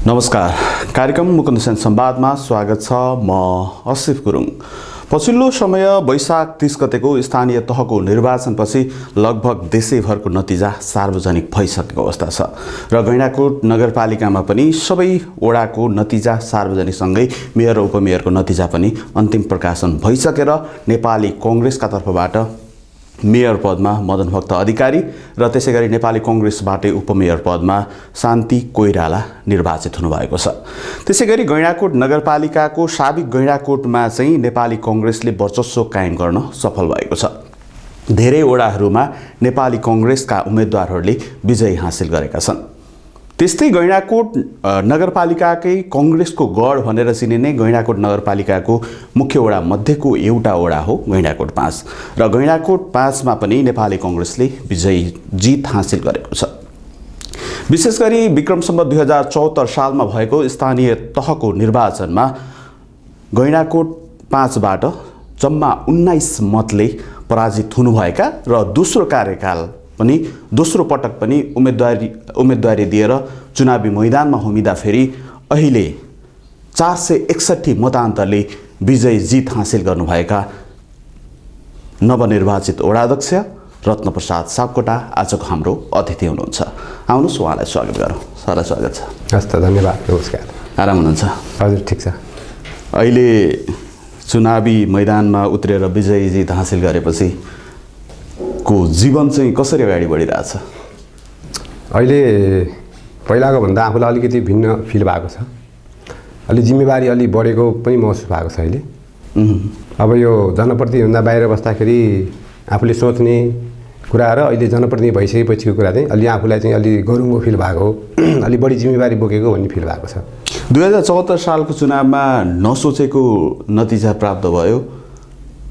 नमस्कार। कार्यक्रम मुकुन्द संवादमा स्वागत छ। म असिफ गुरुङ। पछिल्लो समय वैशाख 30 गतेको स्थानीय तहको निर्वाचनपछि लगभग देशैभरको नतिजा सार्वजनिक भइसकेको अवस्था छ र गैंडाकोट नगरपालिकामा पनि सबै वडाको नतिजा सार्वजनिकसँगै मेयर र उपमेयरको नतिजा पनि अन्तिम प्रकाशन भइसकेर नेपाली कांग्रेसका तर्फबाट मेयर पदमा मदन भक्त अधिकारी र त्यसैगरी नेपाली कांग्रेसबाटै उपमेयर पदमा शान्ति कोइराला निर्वाचित हुनुभएको छ। त्यसैगरी गैंडाकोट नगरपालिकाको साबिक गैंडाकोटमा चाहिँ नेपाली कांग्रेसले वर्चस्व कायम गर्न सफल भएको छ। धेरै वडाहरूमा नेपाली कांग्रेसका उम्मेदवारहरूले विजय हासिल गरेका छन्। त्यस्तै गैंडाकोट नगरपालिकाकै कांग्रेसको गढ भनेर चिनिने गैंडाकोट नगरपालिकाको मुख्य वडा मध्येको एउटा वडा हो गैंडाकोट 5 र गैंडाकोट 5 मा पनि नेपाली कांग्रेसले जीत हासिल गरेको छ। विशेष गरी विक्रम सम्वत 2074 सालमा भएको स्थानीय तहको निर्वाचनमा गैंडाकोट 5 बाट जम्मा 19 मतले पराजित हुनुभएका र दोस्रो कार्यकाल पनि दोस्रो पटक पनि उम्मेदवारी दिएर चुनावी मैदानमा होमिँदा फेरि अहिले 461 मतान्तरले जीत हासिल गर्नुभएका नवनिर्वाचित वडाध्यक्ष रत्नप्रसाद सापकोटा आजको हाम्रो अतिथि हुनुहुन्छ। आउनुहोस् उहाँलाई स्वागत गरौँ। सारा स्वागत छ। हस् त, धन्यवाद। नमस्कार। आराम हुनुहुन्छ? हजुर, ठिक छ। अहिले चुनावी मैदानमा उत्रेर जीत हासिल गरेपछि को जीवन चाहिँ कसरी अगाडि बढिरहेछ? अहिले पहिलाको भन्दा आफूलाई अलिकति भिन्न फिल भएको छ। अलि जिम्मेवारी अलि बढेको पनि महसुस भएको छ अहिले। अब यो जनप्रतिनिधिभन्दा बाहिर बस्दाखेरि आफूले सोच्ने कुरा र अहिले जनप्रतिनिधि भइसकेपछिको कुरा चाहिँ अलि आफूलाई चाहिँ अलि गरुङ्गो फिल भएको, अलि बढी जिम्मेवारी बोकेको भन्ने फिल भएको छ। 2074 सालको चुनावमा नसोचेको नतिजा प्राप्त भयो।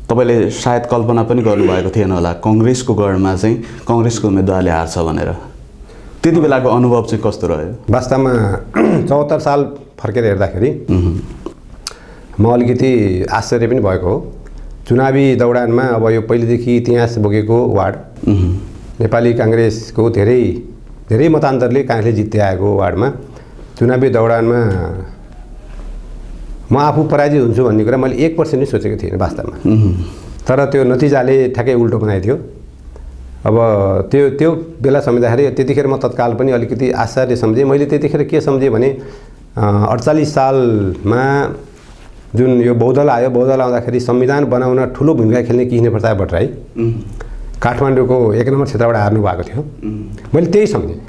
तपाईले सायद कल्पना पनि गर्नुभएको थिएन होला कांग्रेसको गढमा चाहिँ कांग्रेसको उम्मेदवारले हार्छ भनेर। त्यति बेलाको अनुभव चाहिँ कस्तो रह्यो? वास्तवमा 74 साल फर्केर हेर्दाखेरि म अलिकति आश्चर्य पनि भएको हो। चुनावी दौडानमा अब यो पहिलेदेखि इतिहास बोकेको वार्ड, नेपाली कांग्रेसको धेरै मतान्तरले कांग्रेसले जित्दै आएको वार्डमा चुनावी दौडानमा म आफू पराजित हुन्छु भन्ने कुरा मैले 1% नै सोचेको थिएन वास्तवमा। तर त्यो नतिजाले ठ्याक्कै उल्टो बनाइदियो। अब त्यो बेला सम्झिँदाखेरि त्यतिखेर म तत्काल पनि अलिकति आश्चर्य सम्झेँ। मैले त्यतिखेर के सम्झेँ भने 48 सालमा जुन यो बहुदल आयो, बहुदल आउँदाखेरि संविधान बनाउन ठुलो भूमिका खेल्ने कृष्णप्रसाद भट्टराई काठमाडौँको 1 नम्बर क्षेत्रबाट हार्नु भएको थियो। मैले त्यही सम्झेँ।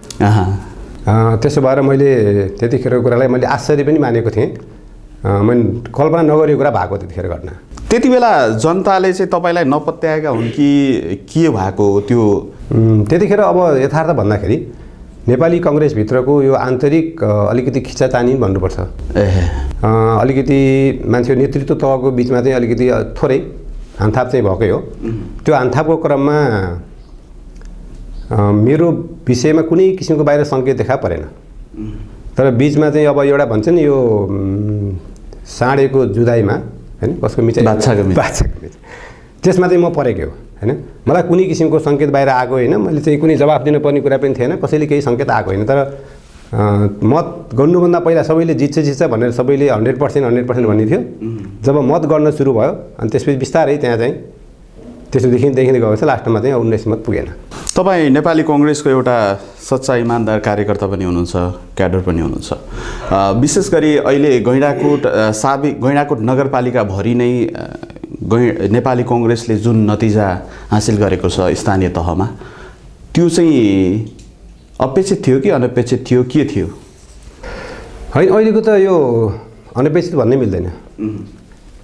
त्यसो भएर मैले त्यतिखेरको कुरालाई मैले आश्चर्य पनि मानेको थिएँ। मैले कल्पना नगरेको कुरा भएको त्यतिखेर घटना। त्यति बेला जनताले चाहिँ तपाईलाई नपत्याएका हुन् कि के भएको त्यो? त्यतिखेर अब यथार्थ भन्दाखेरि नेपाली कांग्रेसभित्रको यो आन्तरिक अलिकति खिचातानी भन्नुपर्छ। अलिकति मान्छे नेतृत्व तहको बिचमा चाहिँ अलिकति थोरै हानथाप चाहिँ भएकै हो। त्यो हानथापको क्रममा मेरो विषयमा कुनै किसिमको बाहिर सङ्केत देखा परेन। तर बिचमा चाहिँ अब एउटा भन्छ नि यो साँडेको जुदाईमा हैन कसको मिचाइ बाछाको मिचाइ त्यसमा चाहिँ म परेको हो हैन। मलाई कुनै किसिमको सङ्केत बाहिर आएको होइन। मैले चाहिँ कुनै जवाफ दिनुपर्ने कुरा पनि थिएन। कसैले केही सङ्केत आएको होइन। तर मत गर्नुभन्दा पहिला सबैले जित्छ भनेर सबैले 100% भन्ने थियो। जब मत गर्न सुरु भयो अनि त्यसपछि बिस्तारै त्यहाँ चाहिँ त्यसोदेखि गएको छ। लास्टमा चाहिँ 19 मत पुगेन। तपाईँ नेपाली कांग्रेसको एउटा सच्चा इमान्दार कार्यकर्ता पनि हुनुहुन्छ, क्याडर पनि हुनुहुन्छ। विशेष गरी अहिले गैंडाकोट नगरपालिका भरि नै नेपाली कांग्रेसले जुन नतिजा हासिल गरेको छ स्थानीय तहमा, त्यो चाहिँ अपेक्षित थियो कि अनपेक्षित थियो, के थियो? होइन, अहिलेको त यो अनपेक्षित भन्नै मिल्दैन।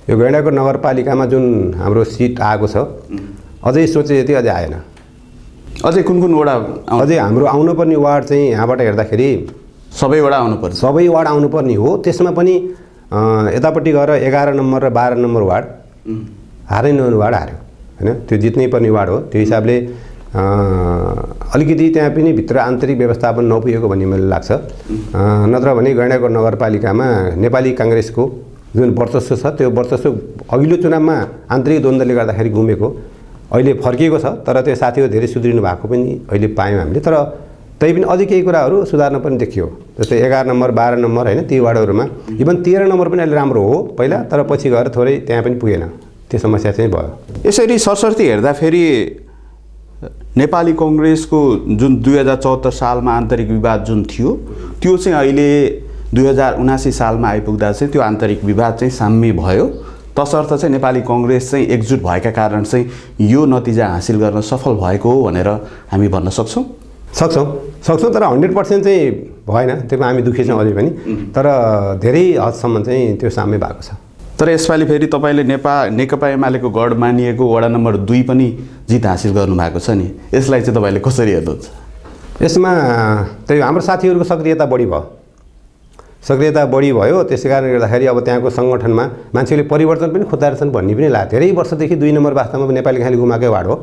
यो गैंडाकोट नगरपालिकामा जुन हाम्रो सिट आएको छ अझै सोचे जति अझै आएन। अझै कुन वडा? अझै हाम्रो आउनुपर्ने वार्ड चाहिँ यहाँबाट हेर्दाखेरि सबै वडा आउनुपर्छ। सबै वार्ड आउनुपर्ने हो। त्यसमा पनि यतापट्टि गएर 11 नम्बर र 12 नम्बर वार्ड हारै नहुने वार्ड हार्यो हैन। त्यो जित्नै पर्ने वार्ड हो। त्यो हिसाबले अलिकति त्यहाँ पनि भित्र आन्तरिक व्यवस्थापन नपुगेको भन्ने मलाई लाग्छ। नत्र भने गैंडाकोट नगरपालिकामा नेपाली कांग्रेसको जुन वर्चस्व छ त्यो वर्चस्व अघिल्लो चुनावमा आन्तरिक द्वन्द्वले गर्दाखेरि गुमेको अहिले फर्किएको छ। तर त्यो साथीहरू धेरै सुध्रिनु भएको पनि अहिले पायौँ हामीले। तर पनि अझै केही कुराहरू सुधार्न पनि देखियो। जस्तै 11 नम्बर 12 नम्बर होइन ती वार्डहरूमा इभन 13 नम्बर पनि अहिले राम्रो हो पहिला, तर पछि गएर थोरै त्यहाँ पनि पुगेन, त्यो समस्या चाहिँ भयो। यसरी सरसर्ती हेर्दाखेरि नेपाली कङ्ग्रेसको जुन 2074 सालमा आन्तरिक विवाद जुन थियो त्यो चाहिँ अहिले 2079 सालमा आइपुग्दा चाहिँ त्यो आन्तरिक विवाद चाहिँ साम्य भयो, तसर्थ चाहिँ नेपाली कङ्ग्रेस चाहिँ एकजुट भएका कारण चाहिँ यो नतिजा हासिल गर्न सफल भएको हो भनेर हामी भन्न सक्छौँ तर 100% चाहिँ भएन, त्यसमा हामी दुःखी छौँ अझै पनि, तर धेरै हदसम्म चाहिँ त्यो साम्य भएको छ। तर यसपालि फेरि तपाईँले नेकपा एमालेको गढ मानिएको वडा नम्बर 2 पनि जित हासिल गर्नुभएको छ नि, यसलाई चाहिँ तपाईँले कसरी हेर्नुहुन्छ? यसमा त्यही हाम्रो साथीहरूको सक्रियता बढी भयो, त्यसै कारणले गर्दाखेरि अब त्यहाँको सङ्गठनमा मान्छेले परिवर्तन पनि खोज्दा रहेछन् भन्ने पनि लाग्यो। धेरै वर्षदेखि 2 नम्बर वास्तवमा नेपाली खाली गुमाएकै वार्ड हो।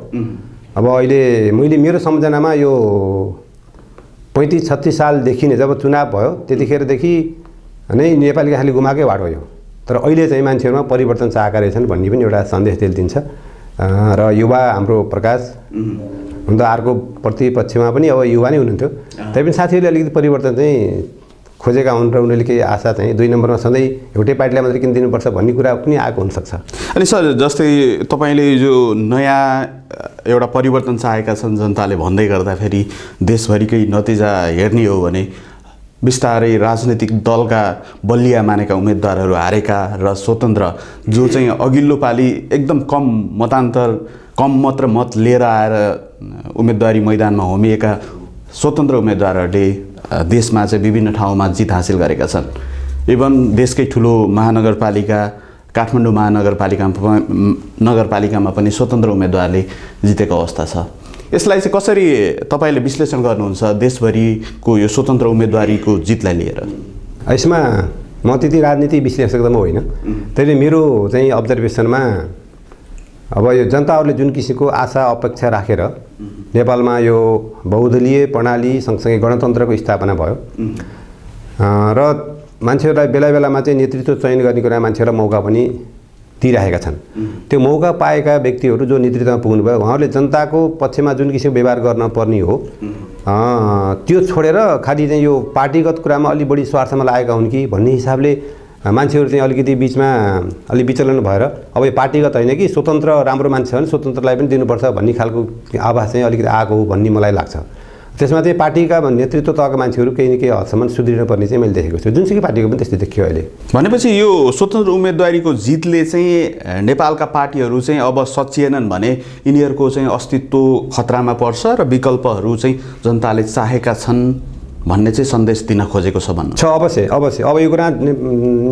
अब अहिले मैले मेरो सम्झनामा यो 35-36 सालदेखि नै जब चुनाव भयो त्यतिखेरदेखि नै नेपाली खाली गुमाएकै वार्ड हो यो, तर अहिले चाहिँ मान्छेहरूमा परिवर्तन चाहेका रहेछन् भन्ने पनि एउटा सन्देश दिन्छ। र युवा हाम्रो प्रकाश हुन त अर्को प्रतिपक्षमा पनि अब युवा नै हुनुहुन्थ्यो, तैपनि साथीहरूले अलिकति परिवर्तन चाहिँ खोजेका हुन् र उनीहरूले केही आशा चाहिँ 2 नम्बरमा सधैँ एउटै पार्टीलाई मात्रै किन दिनुपर्छ भन्ने कुरा पनि आएको हुनसक्छ। अनि सर जस्तै तपाईँले जो नयाँ एउटा परिवर्तन चाहेका छन् जनताले भन्दै गर्दाखेरि देशभरिकै नतिजा हेर्ने हो भने बिस्तारै राजनैतिक दलका बलिया मानेका उम्मेदवारहरू हारेका र स्वतन्त्र जो चाहिँ अघिल्लो पालि एकदम कम मात्र मत लिएर आएर उम्मेदवारी मैदानमा होमिएका स्वतन्त्र उम्मेदवारहरूले देशमा चाहिँ विभिन्न ठाउँमा जित हासिल गरेका छन्। इभन देशकै ठुलो महानगरपालिका काठमाडौँ नगरपालिकामा पनि स्वतन्त्र उम्मेदवारले जितेको अवस्था छ। यसलाई चाहिँ कसरी तपाईँले विश्लेषण गर्नुहुन्छ देशभरिको यो स्वतन्त्र उम्मेदवारीको जितलाई लिएर? यसमा म त्यति राजनीति विश्लेषक त म होइन, त्यसले मेरो चाहिँ अब्जर्भेसनमा अब यो जनताहरूले जुन किसिमको आशा अपेक्षा राखेर नेपालमा यो बहुदलीय प्रणाली सँगसँगै गणतन्त्रको स्थापना भयो र मान्छेहरूलाई बेला बेलामा चाहिँ नेतृत्व चयन गर्ने कुरा मान्छेहरूलाई मौका पनि दिइरहेका छन्। त्यो मौका पाएका व्यक्तिहरू जो नेतृत्वमा पुग्नुभयो उहाँहरूले जनताको पक्षमा जुन किसिमको व्यवहार गर्न पर्ने हो त्यो छोडेर खालि चाहिँ यो पार्टीगत कुरामा अलि बढी स्वार्थमा लागेका हुन् कि भन्ने हिसाबले मान्छेहरू चाहिँ अलिकति बिचमा अलि विचलन भएर अब यो पार्टीगत होइन कि स्वतन्त्र राम्रो मान्छे छ भने स्वतन्त्रलाई पनि दिनुपर्छ भन्ने खालको आवाज चाहिँ अलिकति आएको हो भन्ने मलाई लाग्छ। त्यसमा चाहिँ पार्टीका नेतृत्व तहका मान्छेहरू केही न केही हदसम्म सुध्रिन पर्ने चाहिँ मैले देखेको छु, जुनसुकै पार्टीको पनि त्यस्तै देखियो अहिले। भनेपछि यो स्वतन्त्र उम्मेदवारीको जितले चाहिँ नेपालका पार्टीहरू चाहिँ अब सचिएनन् भने यिनीहरूको चाहिँ अस्तित्व खतरामा पर्छ र विकल्पहरू चाहिँ जनताले चाहेका छन् भन्ने चाहिँ सन्देश दिन खोजेको छ भन्नु छ। अवश्य अब यो कुरा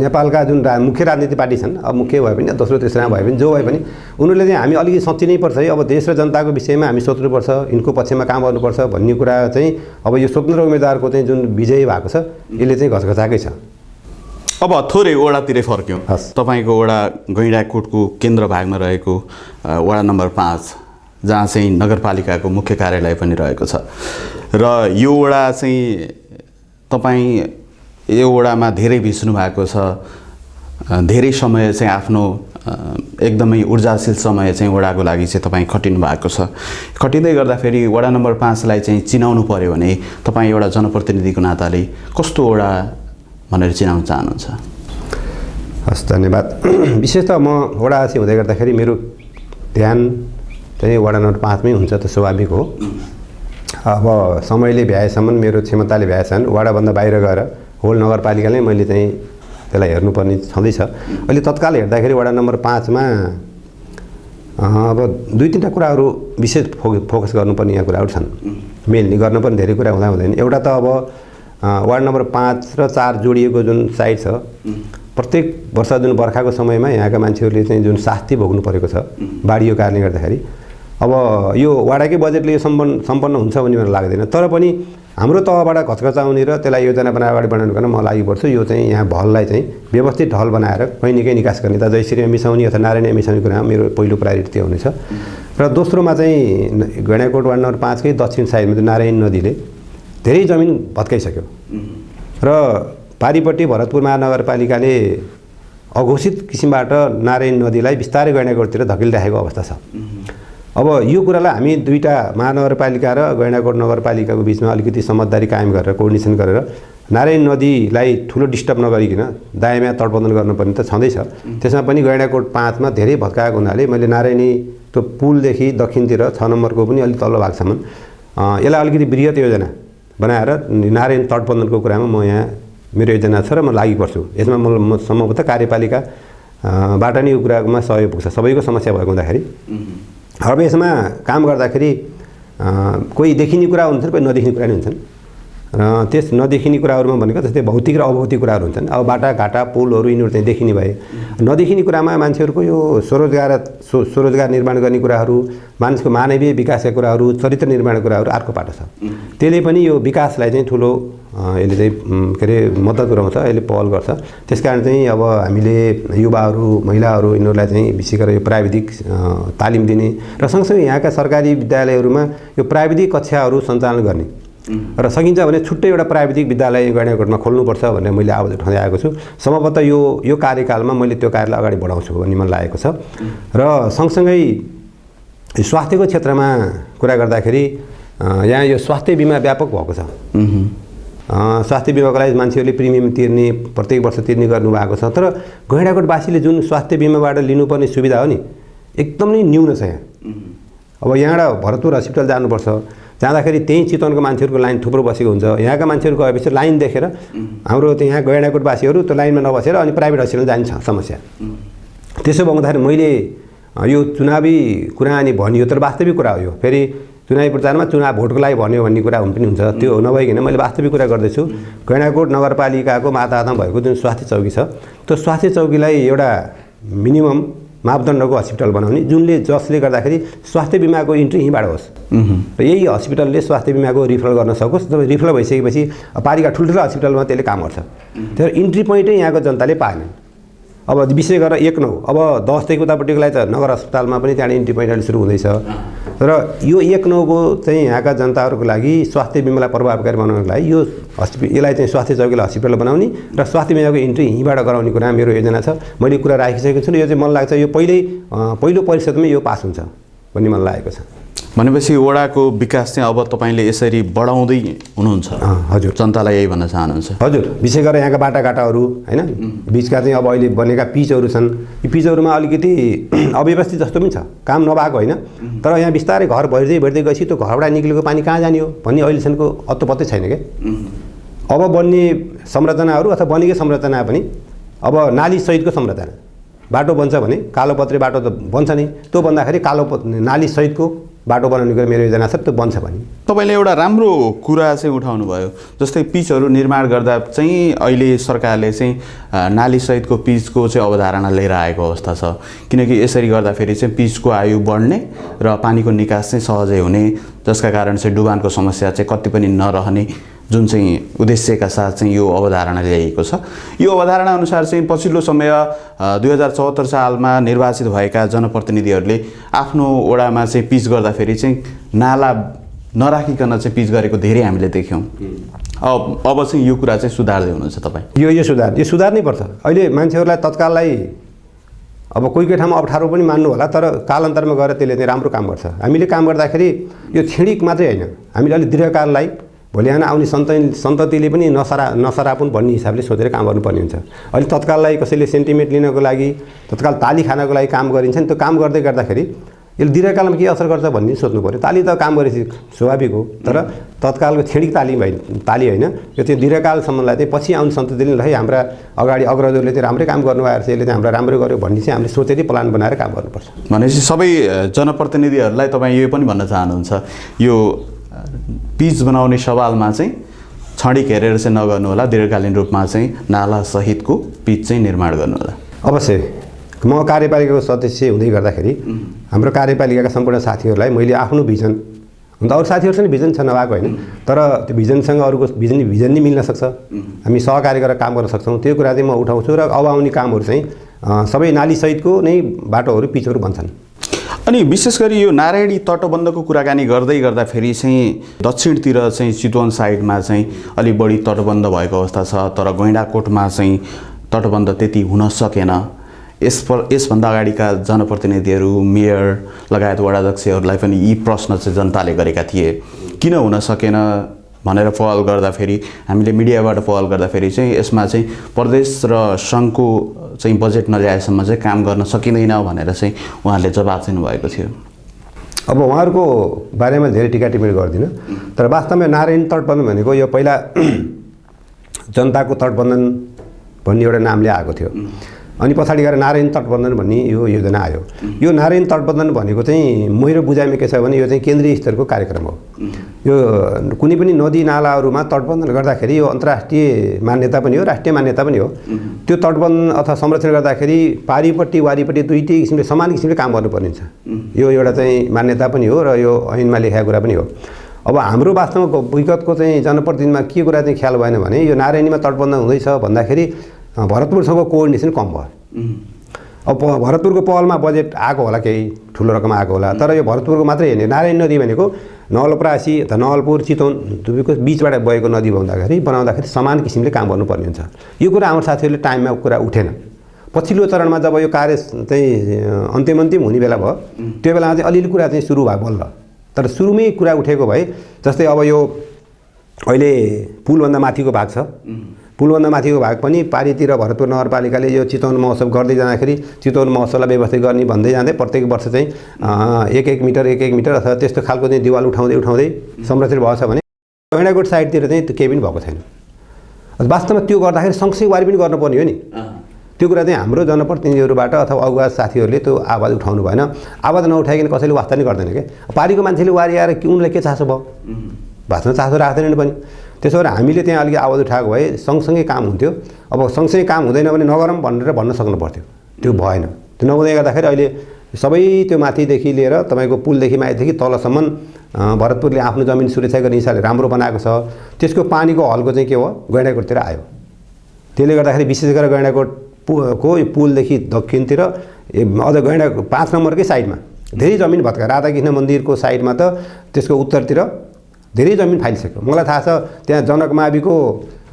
नेपालका जुन मुख्य राजनीतिक पार्टी छन्, अब मुख्य भए पनि दोस्रो तेस्रो भए पनि जो भए पनि उनीहरूले चाहिँ हामी अलिकति सचिनै पर्छ है, अब देश र जनताको विषयमा हामी सोच्नुपर्छ, यिनको पक्षमा काम गर्नुपर्छ भन्ने कुरा चाहिँ अब यो स्वतन्त्र उम्मेदवारको चाहिँ जुन विजय भएको छ यसले चाहिँ घचघचाएकै छ। अब थोरै वडातिरै फर्क्यौँ। तपाईँको वडा गैँडाकोटको केन्द्र भागमा रहेको वडा नम्बर 5 जहाँ चाहिँ नगरपालिकाको मुख्य कार्यालय पनि रहेको छ र यो वडा चाहिँ तपाईँ यो वडामा धेरै भिज्नु भएको छ, धेरै समय चाहिँ आफ्नो एकदमै ऊर्जाशील समय चाहिँ वडाको लागि चाहिँ तपाईँ खटिनु भएको छ। खटिँदै गर्दाखेरि वडा नम्बर 5लाई चाहिँ चिनाउनु पर्यो भने तपाईँ एउटा जनप्रतिनिधिको नाताले कस्तो वडा भनेर चिनाउन चाहनुहुन्छ? हस्, धन्यवाद। विशेष त म वडावासी हुँदै गर्दाखेरि मेरो ध्यान चाहिँ वडा नम्बर 5मै हुन्छ, त स्वाभाविक हो। अब समयले भ्याएसम्म मेरो क्षमताले भ्याएसम्म वडाभन्दा बाहिर गएर होल नगरपालिकाले मैले चाहिँ त्यसलाई हेर्नुपर्ने छँदैछ। अहिले तत्काल हेर्दाखेरि वडा नम्बर 5मा अब 2-3टा कुराहरू विशेष फोकस गर्नुपर्ने यहाँ कुराहरू छन्। मेनली गर्नुपर्ने धेरै कुरा हुँदैन। एउटा त अब वार्ड नम्बर 5 र 4 जोडिएको जुन साइड छ, प्रत्येक वर्ष जुन बर्खाको समयमा यहाँका मान्छेहरूले चाहिँ जुन शास्ति भोग्नु परेको छ बाढीको कारणले गर्दाखेरि, अब यो वाडाकै बजेटले यो सम्पन्न हुन्छ भन्ने मलाई लाग्दैन। तर पनि हाम्रो तहबाट घचघचाउने र त्यसलाई योजना बनाएर अगाडि बढाउनु गर्न म लागि पर्छु। यो चाहिँ यहाँ भललाई चाहिँ व्यवस्थित ढल बनाएर कहीँ न कहीँ निकास गर्ने, त जयश्रीमा मिसाउने अथवा नारायणमा मिसाउने कुरा मेरो पहिलो प्रायोरिटी त्यो हुनेछ। र दोस्रोमा चाहिँ गैँडाकोट वार्ड नम्बर 5 कै दक्षिण साइडमा चाहिँ नारायण नदीले धेरै जमिन भत्काइसक्यो र पारिपट्टि भरतपुर महानगरपालिकाले अघोषित किसिमबाट नारायण नदीलाई बिस्तारै गैँडाकोटतिर धकिलिराखेको अवस्था छ। अब यो कुरालाई हामी दुईटा महानगरपालिका र गैंडाकोट नगरपालिकाको बिचमा अलिकति समझदारी कायम गरेर कोअर्डिनेसन गरेर नारायणी नदीलाई ठुलो डिस्टर्ब नगरिकन दायाँमा तटबन्धन गर्नुपर्ने त छँदैछ। त्यसमा पनि गैंडाकोट 5 मा धेरै भत्काएको हुनाले मैले नारायणी त्यो पुलदेखि दक्षिणतिर 6 नम्बरको पनि अलिक तल्लो भागसम्म यसलाई अलिकति बृहत योजना बनाएर नारायणी तटबन्धनको कुरामा म यहाँ मेरो योजना छ र म लागि पर्छु। यसमा म सम्भवतः कार्यपालिका बाट नै यो कुरामा सहयोग पुग्छ। सबैको समस्या भएको हुँदाखेरि अब यसमा काम गर्दाखेरि कोही देखिने कुरा हुन्छन्, कोही नदेखिने कुरा नि हुन्छन् र त्यस नदेखिने कुराहरूमा भनेको जस्तै भौतिक र अभौतिक कुराहरू हुन्छन्। अब बाटाघाटा पुलहरू यिनीहरू चाहिँ देखिने भए, नदेखिने कुरामा मान्छेहरूको यो स्वरोजगार निर्माण गर्ने कुराहरू, मानिसको मानवीय विकासका कुराहरू, चरित्र निर्माणका कुराहरू अर्को पाटो छ। त्यसले पनि यो विकासलाई चाहिँ ठुलो यसले चाहिँ के अरे मद्दत गराउँछ, यसले पहल गर्छ। त्यसकारण चाहिँ अब हामीले युवाहरू, महिलाहरू यिनीहरूलाई चाहिँ विशेष गरेर यो प्राविधिक तालिम दिने र सँगसँगै यहाँका सरकारी विद्यालयहरूमा यो प्राविधिक कक्षाहरू सञ्चालन गर्ने र सकिन्छ भने छुट्टै एउटा प्राविधिक विद्यालय गैंडाकोटमा खोल्नुपर्छ भनेर मैले आवाज उठाउँदै आएको छु। सम्भवतः यो कार्यकालमा मैले त्यो कार्यलाई अगाडि बढाउँछु भन्ने मलाई लागेको छ। र सँगसँगै स्वास्थ्यको क्षेत्रमा कुरा गर्दाखेरि यहाँ यो स्वास्थ्य बिमा व्यापक भएको छ। स्वास्थ्य बिमाको लागि मान्छेहरूले प्रिमियम तिर्ने, प्रत्येक वर्ष तिर्ने गर्नुभएको छ। तर गैंडाकोटवासीले जुन स्वास्थ्य बिमाबाट लिनुपर्ने सुविधा हो नि एकदम नै न्यून छ यहाँ। अब यहाँबाट भरतपुर हस्पिटल जानुपर्छ, जाँदाखेरि त्यही चितवनको मान्छेहरूको लाइन थुप्रो बसेको हुन्छ। यहाँका मान्छेहरू गएपछि लाइन देखेर हाम्रो यहाँ गैंडाकोटवासीहरू त्यो लाइनमा नबसेर अनि प्राइभेट हस्पिटल जान्छ समस्या। त्यसो भन्दाखेरि मैले यो चुनावी कुरा अनि भनियो, तर वास्तविक कुरा हो यो। फेरि चुनावी प्रचारमा चुनाव भोटको लागि भन्यो भन्ने कुरा पनि हुन्छ, त्यो नभइकन मैले वास्तविक कुरा गर्दैछु। गैंडाकोट नगरपालिकाको माताहतमा भएको जुन स्वास्थ्य चौकी छ, त्यो स्वास्थ्य चौकीलाई एउटा मिनिमम मापदण्डको हस्पिटल बनाउने जसले गर्दाखेरि स्वास्थ्य बिमाको इन्ट्री यहीँबाट होस् र यही हस्पिटलले स्वास्थ्य बिमाको रिफरल गर्न सकोस्। जब रिफरल भइसकेपछि पालिका ठुल्ठुलो हस्पिटलमा त्यसले काम गर्छ। तर इन्ट्री पोइन्टै यहाँको जनताले पाएनन्। अब विशेष गरेर 1-9 अब 10 देखि उतापट्टिको लागि त नगर अस्पतालमा पनि त्यहाँ इन्ट्री पोइन्ट अहिले सुरु हुँदैछ। र यो 1-9 को चाहिँ यहाँका जनताहरूको लागि स्वास्थ्य बिमालाई प्रभावकारी बनाउनको लागि यो यसलाई चाहिँ स्वास्थ्य चौकीलाई हस्पिटल बनाउने र स्वास्थ्य बिमाको इन्ट्री यहीँबाट गराउने कुरा मेरो योजना छ। मैले कुरा राखिसकेको छु र यो चाहिँ मलाई लाग्छ यो पहिलो परिषदमै यो पास हुन्छ भन्ने मलाई लागेको छ। भनेपछि वडाको विकास चाहिँ अब तपाईले यसरी बढाउँदै हुनुहुन्छ? हजुर, जनतालाई यही भन्न चाहनुहुन्छ? हजुर, विशेष गरेर यहाँका बाटाघाटाहरू हैन, बिचका चाहिँ अब अहिले बनेका पिचहरू छन्, यी पिचहरूमा अलिकति अव्यवस्थित जस्तो पनि छ, काम नभएको होइन। तर यहाँ बिस्तारै घर भर्दै गएपछि त्यो घरबाट निक्लेको पानी कहाँ जाने हो भन्ने अहिलेसम्मको अत्तो छैन क्या। अब बन्ने संरचनाहरू अथवा बनेकै संरचना पनि अब नाली सहितको संरचना, बाटो बन्छ भने कालोपत्रे बाटो त बन्छ नै, त्यो भन्दाखेरि नाली सहितको बाटो बनाउने कुरा मेरो योजना छ, त्यो बन्छ भने। तपाईले एउटा राम्रो कुरा चाहिँ उठाउनु भयो, जस्तै पिचहरू निर्माण गर्दा चाहिँ अहिले सरकारले चाहिँ नाली सहितको पिचको चाहिँ अवधारणा लिएर आएको अवस्था छ। किनकि यसरी गर्दाखेरि चाहिँ पिचको आयु बढ्ने र पानीको निकास चाहिँ सहजै हुने, जसका कारण चाहिँ डुबानको समस्या चाहिँ कति पनि नरहने जुन चाहिँ उद्देश्यका साथ चाहिँ यो अवधारणा ल्याइएको छ। यो अवधारणा अनुसार चाहिँ पछिल्लो समय 2074 सालमा निर्वाचित भएका जनप्रतिनिधिहरूले आफ्नो वडामा चाहिँ पिच गर्दाखेरि चाहिँ नाला नराखिकन चाहिँ पिच गरेको धेरै हामीले देख्यौँ। अब चाहिँ यो कुरा चाहिँ सुधार्दै हुनुहुन्छ तपाईँ? यो सुधार्नै पर्छ। अहिले मान्छेहरूलाई तत्काललाई अब कोही ठाउँमा अप्ठ्यारो पनि मान्नु होला, तर कालान्तरमा गएर त्यसले चाहिँ राम्रो काम गर्छ। हामीले काम गर्दाखेरि यो क्षणिक मात्रै होइन, हामीले अलिक दीर्घकाललाई भोलि आउने सन्ततिले पनि नसरापुन् भन्ने हिसाबले सोचेर काम गर्नुपर्ने हुन्छ। अहिले तत्काललाई कसैले सेन्टिमेन्ट लिनको लागि, तत्काल ताली खानको लागि काम गरिन्छ नि, त्यो काम गर्दाखेरि यसले दीर्घकालमा के असर गर्छ भन्ने सोच्नु पर्यो। ताली त काम गरेपछि स्वाभाविक हो, तर तत्कालको क्षणिक ताली होइन, यो चाहिँ दीर्घकालसम्मलाई चाहिँ पछि आउने सन्ततिले है हाम्रा अगाडि अग्रजहरूले चाहिँ राम्रै काम गर्नुभएको छ, यसले चाहिँ हाम्रो राम्रो गर्यो भन्ने चाहिँ हामीले सोचेरै प्लान बनाएर काम गर्नुपर्छ। भनेपछि सबै जनप्रतिनिधिहरूलाई तपाईँ यो पनि भन्न चाहनुहुन्छ, यो पिच बनाउने सवालमा चाहिँ छडिक हेरेर चाहिँ नगर्नु होला, दीर्घकालीन रूपमा चाहिँ नाला सहितको पिच चाहिँ निर्माण गर्नु होला? अवश्य। म कार्यपालिकाको सदस्य हुँदै गर्दाखेरि हाम्रो कार्यपालिकाका सम्पूर्ण साथीहरूलाई मैले आफ्नो भिजन, हुन त अरू साथीहरूसँग भिजन छ नभएको होइन, तर त्यो भिजनसँग अरूको भिजन नै मिल्न सक्छ, हामी सहकार्य गरेर काम गर्न सक्छौँ। त्यो कुरा चाहिँ म उठाउँछु र अब आउने कामहरू चाहिँ सबै नाली सहितको नै बाटोहरू पिचहरू बन्छन्। अनि विशेष गरी यो नारायणी तटबन्धको कुराकानी गर्दाखेरि चाहिँ दक्षिणतिर चाहिँ चितवन साइडमा चाहिँ अलि बढी तटबन्ध भएको अवस्था छ, तर गैंडाकोटमा चाहिँ तटबन्ध त्यति हुन सकेन। यसभन्दा अगाडिका जनप्रतिनिधिहरू, मेयर लगायत वडाध्यक्षहरूलाई पनि यी प्रश्न चाहिँ जनताले गरेका थिए, किन हुन सकेन भनेर पहल गर्दाखेरि, हामीले मिडियाबाट पहल गर्दाखेरि चाहिँ यसमा चाहिँ प्रदेश र सङ्घको चाहिँ बजेट नल्याएसम्म चाहिँ काम गर्न सकिँदैन भनेर चाहिँ उहाँहरूले जवाब दिनुभएको थियो। अब उहाँहरूको बारेमा धेरै टिका टिप्पणी गर्दिनँ, तर वास्तवमा नारायण तटबन्धन भनेको यो पहिला जनताको तटबन्धन भन्ने एउटा नामले आएको थियो, अनि पछाडि गएर नारायण तटबन्धन भन्ने यो योजना आयो। यो नारायण तटबन्धन भनेको चाहिँ मेरो बुझाइमा के छ भने यो चाहिँ केन्द्रीय स्तरको कार्यक्रम हो। यो कुनै पनि नदी नालाहरूमा तटबन्धन गर्दाखेरि यो अन्तर्राष्ट्रिय मान्यता पनि हो, राष्ट्रिय मान्यता पनि हो। त्यो तटबन्धन अथवा संरक्षण गर्दाखेरि पारिपट्टि वारिपट्टि दुईटै किसिमले समान किसिमले काम गर्नुपर्ने हुन्छ। यो एउटा चाहिँ मान्यता पनि हो र यो ऐनमा लेखेको कुरा पनि हो। अब हाम्रो वास्तवमा विगतको चाहिँ जनप्रतिनिधिमा के कुरा चाहिँ ख्याल भएन भने यो नारायणीमा तटबन्धन हुँदैछ भन्दाखेरि भरतपुरसँगको कोअर्डिनेसन कम भयो। अब भरतपुरको पहलमा बजेट आएको होला, केही ठुलो रकम आएको होला, तर यो भरतपुरको मात्रै हेर्ने नारायण नदी भनेको नवलपरासी अथवा नवलपुर चितवन दुवैको बिचबाट बगेको नदी बनाउँदाखेरि समान किसिमले काम गर्नुपर्ने हुन्छ। यो कुरा हाम्रो साथीहरूले टाइममा कुरा उठेन। पछिल्लो चरणमा जब यो कार्य चाहिँ अन्तिम हुने बेला भयो, त्यो बेलामा चाहिँ अलिअलि कुरा चाहिँ सुरु भयो बल्ल, तर सुरुमै कुरा उठेको भए जस्तै अब यो अहिले पुलभन्दा माथिको भाग छ, पुलभन्दा माथिको भाग पनि पारितिर भरतपुर नगरपालिकाले यो चितवन महोत्सव गर्दै जाँदाखेरि चितवन महोत्सवलाई व्यवस्थित गर्ने भन्दै जाँदै प्रत्येक वर्ष चाहिँ 1-1 मिटर अथवा त्यस्तो खालको चाहिँ दिवाल उठाउँदै संरक्षण भएको छ भने गैँडाकोट साइडतिर चाहिँ केही पनि भएको छैन। वास्तवमा त्यो गर्दाखेरि सँगसँगै पनि गर्नुपर्ने हो नि। त्यो कुरा चाहिँ हाम्रो जनप्रतिनिधिहरूबाट अथवा अगुवा साथीहरूले त्यो आवाज उठाउनु भएन। आवाज नउठाइकन कसैले वास्ता नै गर्दैन क्या। पारीको मान्छेले वारी आएर उनलाई के चासो भयो, भाषण चासो राख्दैनन् पनि। त्यसो भएर हामीले त्यहाँ अलिकति आवाज उठाएको भए सँगसँगै काम हुन्थ्यो। अब सँगसँगै काम हुँदैन भने नगरौँ भनेर भन्न सक्नु पर्थ्यो, त्यो भएन। त्यो नहुँदै गर्दाखेरि अहिले सबै त्यो माथिदेखि लिएर तपाईँको पुलदेखि माथिदेखि तलसम्म भरतपुरले आफ्नो जमिन सुरक्षा गर्ने हिसाबले राम्रो बनाएको छ। त्यसको पानीको हलको चाहिँ के हो, गैँडाकोटतिर आयो। त्यसले गर्दाखेरि विशेष गरेर गैँडाकोट को पुलदेखि दक्षिणतिर अझ गैँडा 5 नम्बरकै साइडमा धेरै जमिन भत्का, राधाकृष्ण मन्दिरको साइडमा त त्यसको उत्तरतिर धेरै जमिन फालिसक्यो। मलाई थाहा छ त्यहाँ जनकमाविको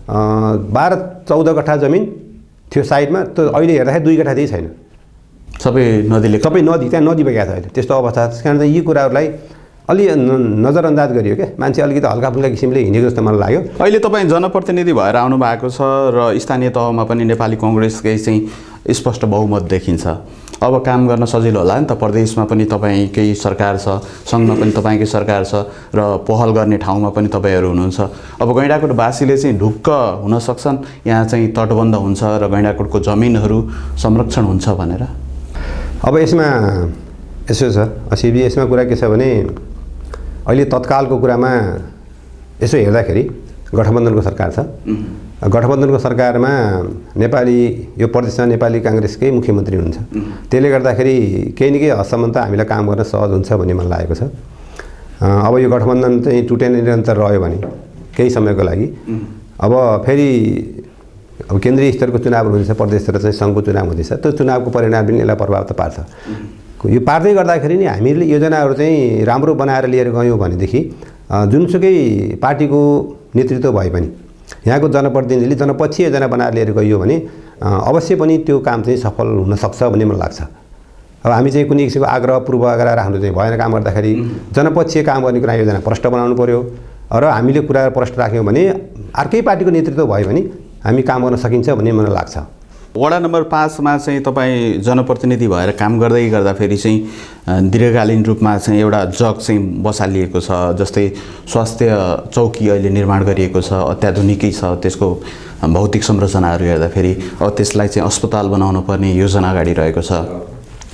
12-14 कट्ठा जमिन थियो साइडमा, त्यो अहिले हेर्दाखेरि 2 कट्ठा चाहिँ छैन। सबै नदी त्यहाँ नदी बगेको छ अहिले। त्यस्तो अवस्था त्यस कारण चाहिँ यी कुराहरूलाई अलि नजरअन्दाज गरियो क्या। मान्छे अलिकति हल्का फुल्का किसिमले हिँडेको जस्तो मलाई लाग्यो। अहिले तपाईँ जनप्रतिनिधि भएर आउनु भएको छ र स्थानीय तहमा पनि नेपाली कङ्ग्रेसकै चाहिँ स्पष्ट बहुमत देखिन्छ। अब काम गर्न सजिलो होला नि त। प्रदेशमा पनि तपाईँकै सरकार छ, सङ्घमा पनि तपाईँकै सरकार छ र पहल गर्ने ठाउँमा पनि तपाईँहरू हुनुहुन्छ। अब गैँडाकोटवासीले चाहिँ ढुक्क हुन सक्छन् यहाँ चाहिँ तटबन्ध हुन्छ र गैँडाकोटको जमिनहरू संरक्षण हुन्छ भनेर। अब यसमा यसो छ असिबी, यसमा कुरा के छ भने अहिले तत्कालको कुरामा यसो हेर्दाखेरि गठबन्धनको सरकार छ। गठबन्धनको सरकारमा नेपाली यो प्रदेशमा नेपाली काङ्ग्रेसकै मुख्यमन्त्री हुनुहुन्छ। त्यसले गर्दाखेरि केही न केही हदसम्म त हामीलाई काम गर्न सहज हुन्छ भन्ने मलाई लागेको छ। अब यो गठबन्धन चाहिँ टुटेर निरन्तर रह्यो भने केही समयको लागि अब फेरि अब केन्द्रीय स्तरको चुनावहरू हुँदैछ, प्रदेश र चाहिँ सङ्घको चुनाव हुँदैछ। त्यो चुनावको परिणाम पनि यसलाई प्रभाव त पार्छ। यो पार्दै गर्दाखेरि नि हामीले योजनाहरू चाहिँ राम्रो बनाएर लिएर गयौँ भनेदेखि जुनसुकै पार्टीको नेतृत्व भए पनि यहाँको जनप्रतिनिधिले जनपक्षीय योजना बनाएर लिएर गइयो भने अवश्य पनि त्यो काम चाहिँ सफल हुन सक्छ भन्ने मलाई लाग्छ। अब हामी चाहिँ कुनै किसिमको आग्रह पूर्वाग्रह राख्नु चाहिँ भएन। काम गर्दाखेरि जनपक्षीय काम गर्ने कुरा योजना प्रष्ट बनाउनु पर्यो र हामीले कुरा प्रष्ट राख्यौँ भने अर्कै पार्टीको नेतृत्व भयो भने हामी काम गर्न सकिन्छ भन्ने मलाई लाग्छ। वडा नम्बर 5 मा चाहिँ तपाईँ जनप्रतिनिधि भएर काम गर्दै गर्दाखेरि चाहिँ दीर्घकालीन रूपमा चाहिँ एउटा जग चाहिँ बसालिएको छ। जस्तै स्वास्थ्य चौकी अहिले निर्माण गरिएको छ, अत्याधुनिकै छ। त्यसको भौतिक संरचनाहरू हेर्दाखेरि अब त्यसलाई चाहिँ अस्पताल बनाउनु पर्ने योजना अगाडि रहेको छ।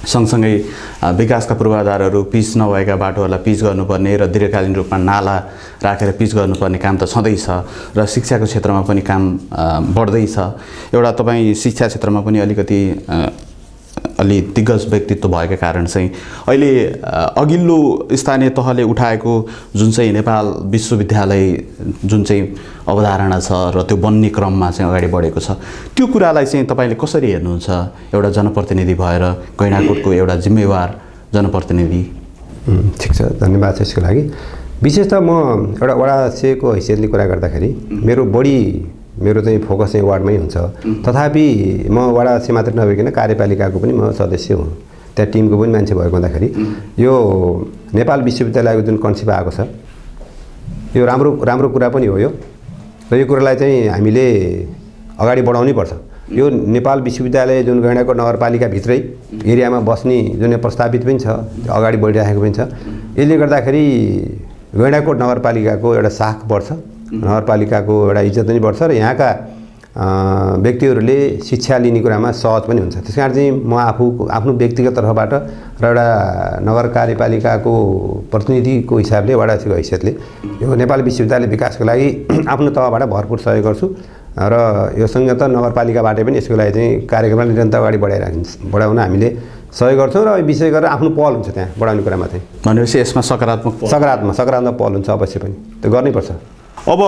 सँगसँगै विकासका पूर्वाधारहरू पिच नभएका बाटोहरूलाई पिच गर्नुपर्ने र दीर्घकालीन रूपमा नाला राखेर पिच गर्नुपर्ने काम त छँदैछ र शिक्षाको क्षेत्रमा पनि काम बढ्दैछ। एउटा तपाईँ शिक्षा क्षेत्रमा पनि अलिकति अलि दिग्गज व्यक्तित्व भएका कारण चाहिँ अहिले अघिल्लो स्थानीय तहले उठाएको जुन चाहिँ नेपाल विश्वविद्यालय जुन चाहिँ अवधारणा छ र त्यो बन्ने क्रममा चाहिँ अगाडि बढेको छ, त्यो कुरालाई चाहिँ तपाईँले कसरी हेर्नुहुन्छ एउटा जनप्रतिनिधि भएर, गैँडाकोटको एउटा जिम्मेवार जनप्रतिनिधि? ठिक छ, धन्यवाद छ यसको लागि। विशेष त म एउटा वडा अध्यक्षको हैसियतले कुरा गर्दाखेरि मेरो बढी मेरो चाहिँ फोकस चाहिँ वार्डमै हुन्छ। तथापि म वडा चाहिँ मात्र नभइकन कार्यपालिकाको पनि म सदस्य हुँ, त्यहाँ टिमको पनि मान्छे भएको हुँदाखेरि यो नेपाल विश्वविद्यालयको जुन कन्सेप्ट आएको छ यो राम्रो कुरा पनि हो यो, र यो कुरालाई चाहिँ हामीले अगाडि बढाउनै पर्छ। यो नेपाल विश्वविद्यालय जुन गैंडाकोट नगरपालिकाभित्रै एरियामा बस्ने जुन प्रस्तावित पनि छ, अगाडि बढिरहेको पनि छ, यसले गर्दाखेरि गैंडाकोट नगरपालिकाको एउटा साख बढ्छ, नगरपालिकाको एउटा इज्जत पनि बढ्छ, र यहाँका व्यक्तिहरूले शिक्षा लिने कुरामा सहज पनि हुन्छ। त्यस कारण चाहिँ म आफ्नो व्यक्तिगत तर्फबाट र एउटा नगर कार्यपालिकाको प्रतिनिधिको हिसाबले, वडाको हैसियतले यो नेपाल विश्वविद्यालय विकासको लागि आफ्नो तहबाट भरपुर सहयोग गर्छु, र यो सँगै त नगरपालिकाबाट पनि यसको लागि चाहिँ कार्यक्रमलाई निरन्तर अगाडि बढाउन हामीले सहयोग गर्छौँ, र विशेष गरेर आफ्नो पहल हुन्छ त्यहाँ बढाउने कुरामा चाहिँ। भनेपछि यसमा सकारात्मक पहल हुन्छ अवश्य पनि, त्यो गर्नैपर्छ। अब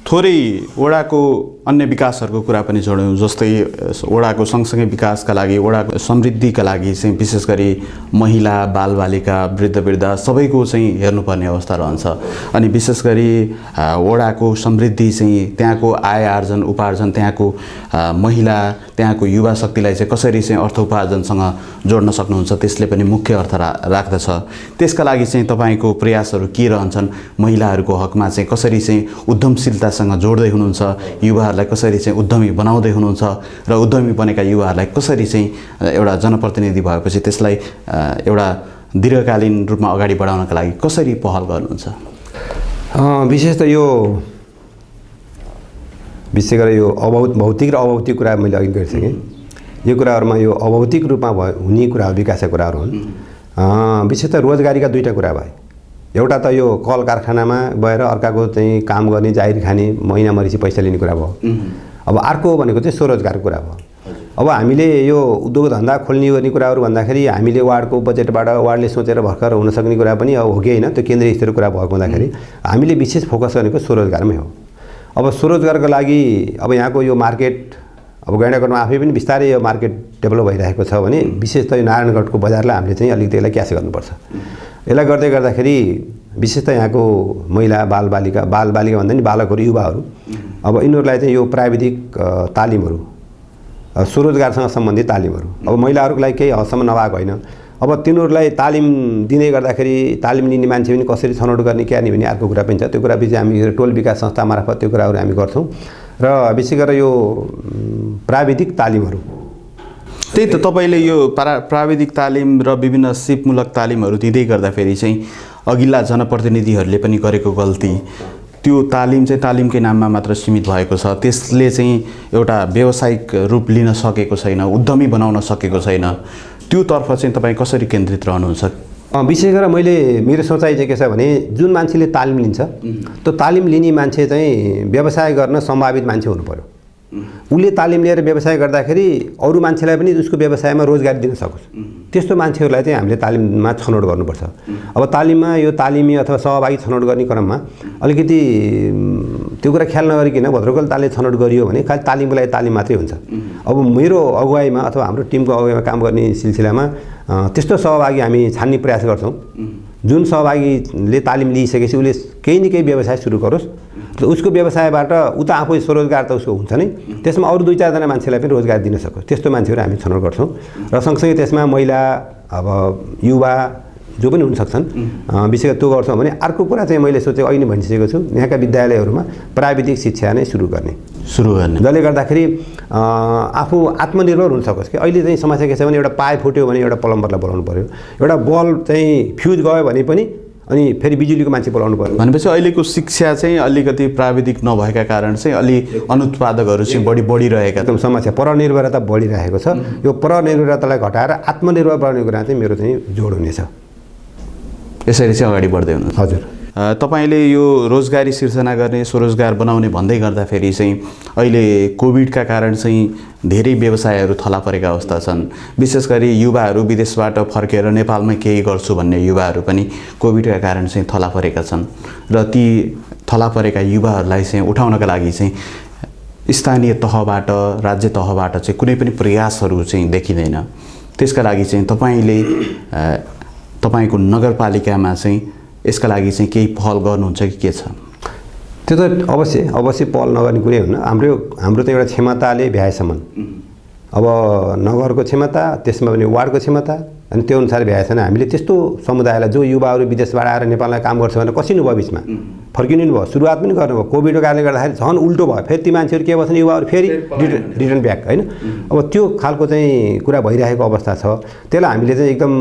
थोरै वडाको अन्य विकासहरूको कुरा पनि जोड्यौँ, जस्तै वडाको सँगसँगै विकासका लागि, वडाको समृद्धिका लागि चाहिँ विशेष गरी महिला, बालबालिका, वृद्ध सबैको चाहिँ हेर्नुपर्ने अवस्था रहन्छ। अनि विशेष गरी वडाको समृद्धि चाहिँ त्यहाँको आय आर्जन उपार्जन, त्यहाँको महिला, त्यहाँको युवा शक्तिलाई चाहिँ कसरी चाहिँ अर्थ उपार्जनसँग जोड्न सक्नुहुन्छ, त्यसले पनि मुख्य अर्थ राख्दछ। त्यसका लागि चाहिँ तपाईँको प्रयासहरू के रहन्छन्? महिलाहरूको हकमा चाहिँ कसरी चाहिँ उद्यमशीलतासँग जोड्दै हुनुहुन्छ, युवाहरूलाई कसरी चाहिँ उद्यमी बनाउँदै हुनुहुन्छ, र उद्यमी बनेका युवाहरूलाई कसरी चाहिँ एउटा जनप्रतिनिधि भएपछि त्यसलाई एउटा दीर्घकालीन रूपमा अगाडि बढाउनका लागि कसरी पहल गर्नुहुन्छ? विशेष गरेर यो भौतिक र अभौतिक कुरा मैले अघि गरिसकेँ। यो कुराहरूमा यो अभौतिक रूपमा हुने कुराहरू, विकासका कुराहरू हुन्। विशेष त रोजगारीका दुईवटा कुरा भए, एउटा त यो कल कारखानामा गएर अर्काको चाहिँ काम गर्ने, जाहिर खाने, महिना मरिसी पैसा लिने कुरा भयो। अब अर्को भनेको चाहिँ स्वरोजगारको कुरा भयो। अब हामीले यो उद्योग धन्दा खोल्ने गर्ने कुराहरू भन्दाखेरि हामीले वार्डको बजेटबाट वार्डले सोचेर भर्खर हुन सक्ने कुरा पनि अब हो कि होइन, त्यो केन्द्रीय स्तरको कुरा भएको हुँदाखेरि हामीले विशेष फोकस गरेको स्वरोजगारमै हो। अब स्वरोजगारको लागि अब यहाँको यो मार्केट, अब गैंडाकोटमा आफै पनि बिस्तारै यो मार्केट डेभलप भइरहेको छ भने विशेष त यो नारायणगढको बजारलाई हामीले चाहिँ अलिकति यसलाई क्यास गर्नुपर्छ। यसलाई गर्दै गर्दाखेरि विशेष त यहाँको महिला, बालबालिका भन्दा नि बालकहरू, युवाहरू, अब यिनीहरूलाई चाहिँ यो प्राविधिक तालिमहरू, स्वरोजगारसँग सम्बन्धित तालिमहरू अब महिलाहरूको लागि केही हदसम्म नभएको होइन। अब तिनीहरूलाई तालिम दिँदै गर्दाखेरि तालिम लिने मान्छे पनि कसरी छनौट गर्ने, क्या नि भन्ने अर्को कुरा पनि छ। त्यो कुरा पछि हामी टोल विकास संस्था मार्फत त्यो कुराहरू हामी गर्छौँ, र विशेष गरेर यो प्राविधिक तालिमहरू, त्यही त तपाईँले यो प्राविधिक तालिम र विभिन्न सिपमूलक तालिमहरू दिँदै गर्दाखेरि चाहिँ अघिल्ला जनप्रतिनिधिहरूले पनि गरेको गल्ती, त्यो तालिम चाहिँ तालिमकै नाममा मात्र सीमित भएको छ, त्यसले चाहिँ एउटा व्यावसायिक रूप लिन सकेको छैन, उद्यमी बनाउन सकेको छैन। त्योतर्फ चाहिँ तपाईँ कसरी केन्द्रित रहनुहुन्छ? विशेष गरेर मेरो सोचाइ चाहिँ के छ भने जुन मान्छेले तालिम लिन्छ त्यो तालिम लिने मान्छे चाहिँ व्यवसाय गर्न सम्भावित मान्छे हुनु पर्यो। उसले तालिम लिएर व्यवसाय गर्दाखेरि अरू मान्छेलाई पनि उसको व्यवसायमा रोजगारी दिन सकोस्, त्यस्तो मान्छेहरूलाई चाहिँ हामीले तालिममा छनौट गर्नुपर्छ। अब तालिममा यो तालिमी अथवा सहभागी छनौट गर्ने क्रममा अलिकति त्यो कुरा ख्याल नगरिकन भद्रकल तालले छनौट गरियो भने खालि तालिमको लागि तालिम मात्रै हुन्छ। अब मेरो अगुवाईमा अथवा हाम्रो टिमको अगुवाईमा काम गर्ने सिलसिलामा त्यस्तो सहभागी हामी छान्ने प्रयास गर्छौँ। जुन सहभागीले तालिम लिइसकेपछि उसले केही न केही व्यवसाय सुरु गरोस्, र उसको व्यवसायबाट उता आफै स्वरोजगार त उसको हुन्छ नै, त्यसमा अरू 2-4 जना मान्छेलाई पनि रोजगार दिन सकोस्, त्यस्तो मान्छेहरू हामी छनौट गर्छौँ। र सँगसँगै त्यसमा महिला, अब युवा जो पनि हुन सक्छन्, विशेष त्यो गर्छौँ भने अर्को कुरा चाहिँ मैले सोचेको अहिले भनिसकेको छु, यहाँका विद्यालयहरूमा प्राविधिक शिक्षा नै सुरु गर्ने, जसले गर्दाखेरि आफू आत्मनिर्भर हुन सकोस्। कि अहिले चाहिँ समस्या के छ भने एउटा पाइप फुट्यो भने एउटा प्लम्बरलाई बोलाउनु पर्यो, एउटा बल्ब चाहिँ फ्युज गयो भने पनि अनि फेरि बिजुलीको मान्छे बोलाउनु पर्यो। भनेपछि अहिलेको शिक्षा चाहिँ अलिकति प्राविधिक नभएका कारण चाहिँ अलि अनुत्पादकहरू चाहिँ बढिरहेका, एकदम समस्या, परनिर्भरता बढिरहेको छ। यो परनिर्भरतालाई घटाएर आत्मनिर्भर बन्ने कुरा चाहिँ मेरो चाहिँ जोड हुनेछ। यसरी चाहिँ अगाडि बढ्दै हुनुहुन्छ। हजुर, तपाईँले यो रोजगारी सिर्जना गर्ने, स्वरोजगार बनाउने भन्दै गर्दाखेरि चाहिँ अहिले कोभिडका कारण चाहिँ धेरै व्यवसायहरू थला परेका अवस्था छन्। विशेष गरी युवाहरू विदेशबाट फर्केर नेपालमै केही गर्छु भन्ने युवाहरू पनि कोभिडका कारण चाहिँ थला परेका छन्, र ती थला परेका युवाहरूलाई चाहिँ उठाउनका लागि चाहिँ स्थानीय तहबाट, राज्य तहबाट चाहिँ कुनै पनि प्रयासहरू चाहिँ देखिँदैन। त्यसका लागि चाहिँ तपाईँको नगरपालिकामा चाहिँ यसका लागि चाहिँ केही पहल गर्नुहुन्छ कि के छ? त्यो त अवश्य पहल नगर्ने कुरै हुन्न। हाम्रो त एउटा क्षमताले भ्याएसम्म, अब नगरको क्षमता, त्यसमा पनि वार्डको क्षमता, अनि त्यो अनुसार भ्याएछन् हामीले त्यस्तो समुदायलाई जो युवाहरू विदेशबाट आएर नेपालमा काम गर्छ भनेर कसिनु भयो, बिचमा फर्किनु नि भयो, सुरुवात पनि गर्नुभयो। कोभिडको कारणले गर्दाखेरि झन् उल्टो भयो, फेरि ती मान्छेहरू के भन्छन्, युवाहरू फेरि रिटर्न ब्याक होइन। अब त्यो खालको चाहिँ कुरा भइरहेको अवस्था छ। त्यसलाई हामीले चाहिँ एकदम